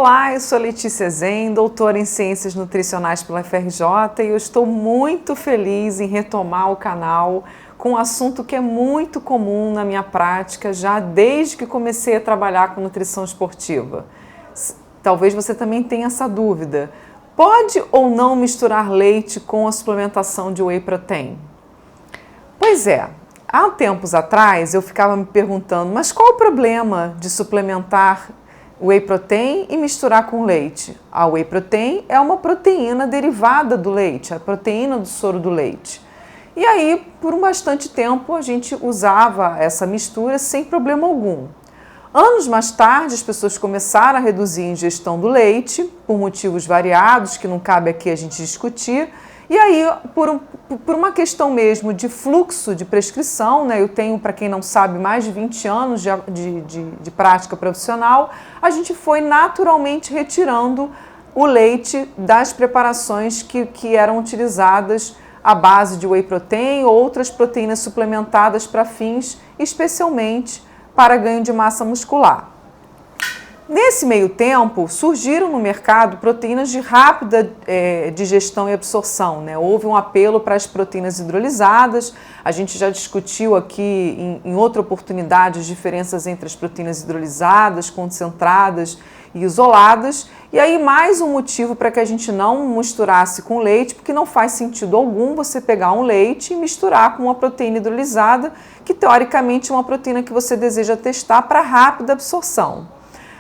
Olá, eu sou Letícia Zen, doutora em Ciências Nutricionais pela FRJ e eu estou muito feliz em retomar o canal com um assunto que é muito comum na minha prática já desde que comecei a trabalhar com nutrição esportiva. Talvez você também tenha essa dúvida. Pode ou não misturar leite com a suplementação de whey protein? Pois é, há tempos atrás eu ficava me perguntando, mas qual o problema de suplementar whey protein e misturar com leite? A whey protein é uma proteína derivada do leite, a proteína do soro do leite. E aí, por bastante tempo, a gente usava essa mistura sem problema algum. Anos mais tarde, as pessoas começaram a reduzir a ingestão do leite, por motivos variados, que não cabe aqui a gente discutir. E aí, por uma questão mesmo de fluxo de prescrição, né, eu tenho, para quem não sabe, mais de 20 anos de prática profissional, a gente foi naturalmente retirando o leite das preparações que eram utilizadas à base de whey protein ou outras proteínas suplementadas para fins, especialmente para ganho de massa muscular. Nesse meio tempo, surgiram no mercado proteínas de rápida digestão e absorção, né? Houve um apelo para as proteínas hidrolisadas, a gente já discutiu aqui em outra oportunidade as diferenças entre as proteínas hidrolisadas, concentradas e isoladas, e aí mais um motivo para que a gente não misturasse com leite, porque não faz sentido algum você pegar um leite e misturar com uma proteína hidrolisada, que teoricamente é uma proteína que você deseja testar para rápida absorção.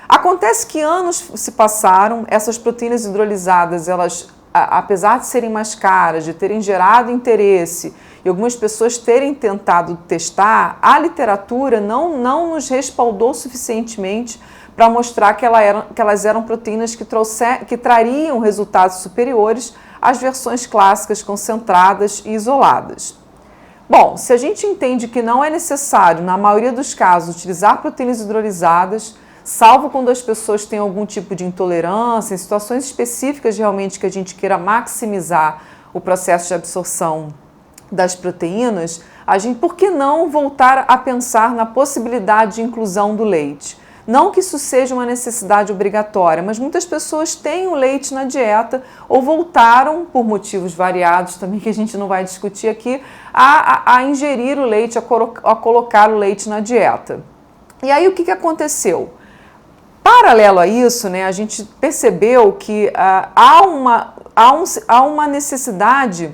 Acontece que anos se passaram, essas proteínas hidrolisadas, elas, apesar de serem mais caras, de terem gerado interesse e algumas pessoas terem tentado testar, a literatura não nos respaldou suficientemente para mostrar que elas eram proteínas que trariam resultados superiores às versões clássicas concentradas e isoladas. Bom, se a gente entende que não é necessário, na maioria dos casos, utilizar proteínas hidrolisadas, salvo quando as pessoas têm algum tipo de intolerância, em situações específicas realmente que a gente queira maximizar o processo de absorção das proteínas, por que não voltar a pensar na possibilidade de inclusão do leite? Não que isso seja uma necessidade obrigatória, mas muitas pessoas têm o leite na dieta ou voltaram, por motivos variados também que a gente não vai discutir aqui, a ingerir o leite, a colocar o leite na dieta. E aí o que aconteceu? Paralelo a isso, né, a gente percebeu que há uma necessidade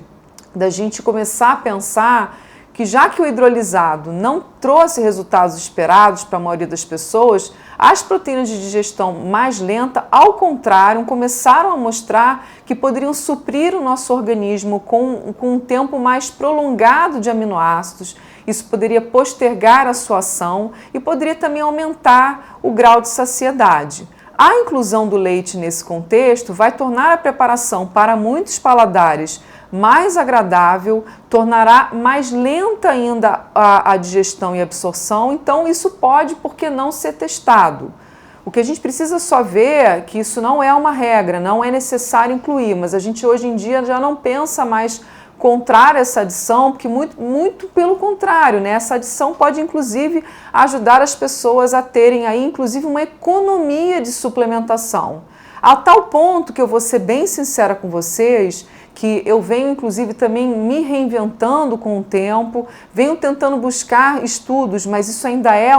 da gente começar a pensar que já que o hidrolisado não trouxe resultados esperados para a maioria das pessoas, as proteínas de digestão mais lenta, ao contrário, começaram a mostrar que poderiam suprir o nosso organismo com um tempo mais prolongado de aminoácidos. Isso poderia postergar a sua ação e poderia também aumentar o grau de saciedade. A inclusão do leite nesse contexto vai tornar a preparação para muitos paladares mais agradável, tornará mais lenta ainda a digestão e absorção, então isso pode, por que não, ser testado. O que a gente precisa só ver é que isso não é uma regra, não é necessário incluir, mas a gente hoje em dia já não pensa mais contrário a essa adição, porque muito pelo contrário, né? Essa adição pode inclusive ajudar as pessoas a terem aí inclusive uma economia de suplementação. A tal ponto que eu vou ser bem sincera com vocês, que eu venho inclusive também me reinventando com o tempo, venho tentando buscar estudos, mas isso ainda é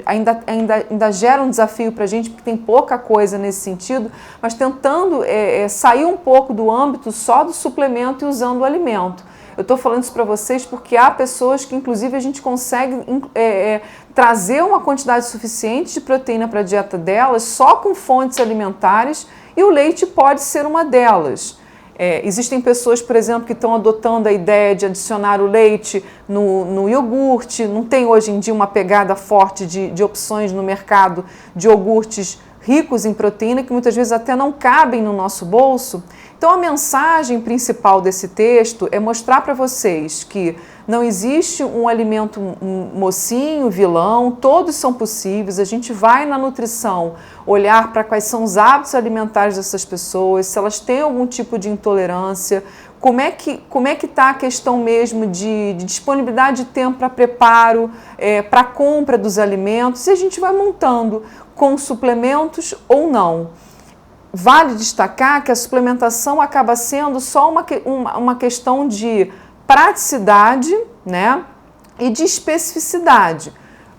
ainda gera um desafio para a gente, porque tem pouca coisa nesse sentido, mas tentando sair um pouco do âmbito só do suplemento e usando o alimento. Eu estou falando isso para vocês porque há pessoas que inclusive a gente consegue trazer uma quantidade suficiente de proteína para a dieta delas só com fontes alimentares e o leite pode ser uma delas. Existem pessoas, por exemplo, que estão adotando a ideia de adicionar o leite no iogurte. Não tem hoje em dia uma pegada forte de opções no mercado de iogurtes ricos em proteína que muitas vezes até não cabem no nosso bolso. Então a mensagem principal desse texto é mostrar para vocês que não existe um alimento mocinho, vilão, todos são possíveis. A gente vai na nutrição olhar para quais são os hábitos alimentares dessas pessoas, se elas têm algum tipo de intolerância, como é que está a questão mesmo de disponibilidade de tempo para preparo, para compra dos alimentos, e a gente vai montando com suplementos ou não. vale destacar que a suplementação acaba sendo só uma questão de praticidade, né, e de especificidade,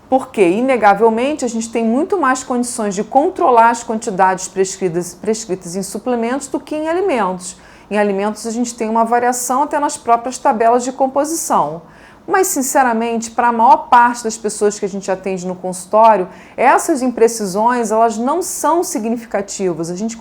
porque, inegavelmente, a gente tem muito mais condições de controlar as quantidades prescritas em suplementos do que em alimentos. Em alimentos, a gente tem uma variação até nas próprias tabelas de composição. Mas, sinceramente, para a maior parte das pessoas que a gente atende no consultório, essas imprecisões, elas não são significativas. A gente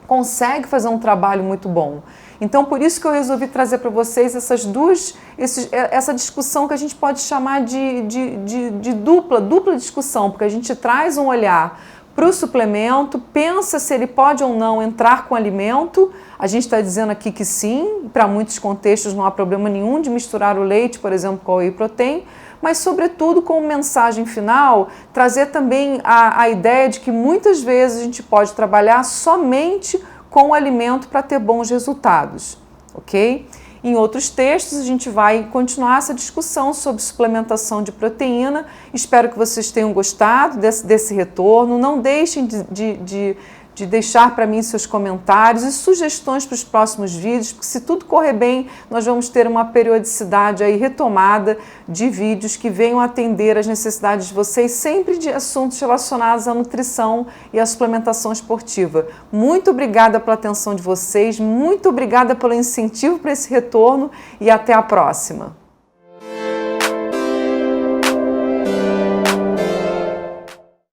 consegue fazer um trabalho muito bom. Então, por isso que eu resolvi trazer para vocês essa discussão que a gente pode chamar de dupla discussão, porque a gente traz um olhar para o suplemento, pensa se ele pode ou não entrar com alimento. A gente está dizendo aqui que sim, para muitos contextos não há problema nenhum de misturar o leite, por exemplo, com a whey protein, mas sobretudo como mensagem final, trazer também a ideia de que muitas vezes a gente pode trabalhar somente com o alimento para ter bons resultados, ok? Em outros textos, a gente vai continuar essa discussão sobre suplementação de proteína. Espero que vocês tenham gostado desse retorno. Não deixem de deixar para mim seus comentários e sugestões para os próximos vídeos, porque se tudo correr bem, nós vamos ter uma periodicidade aí retomada de vídeos que venham atender às necessidades de vocês, sempre de assuntos relacionados à nutrição e à suplementação esportiva. Muito obrigada pela atenção de vocês, muito obrigada pelo incentivo para esse retorno e até a próxima.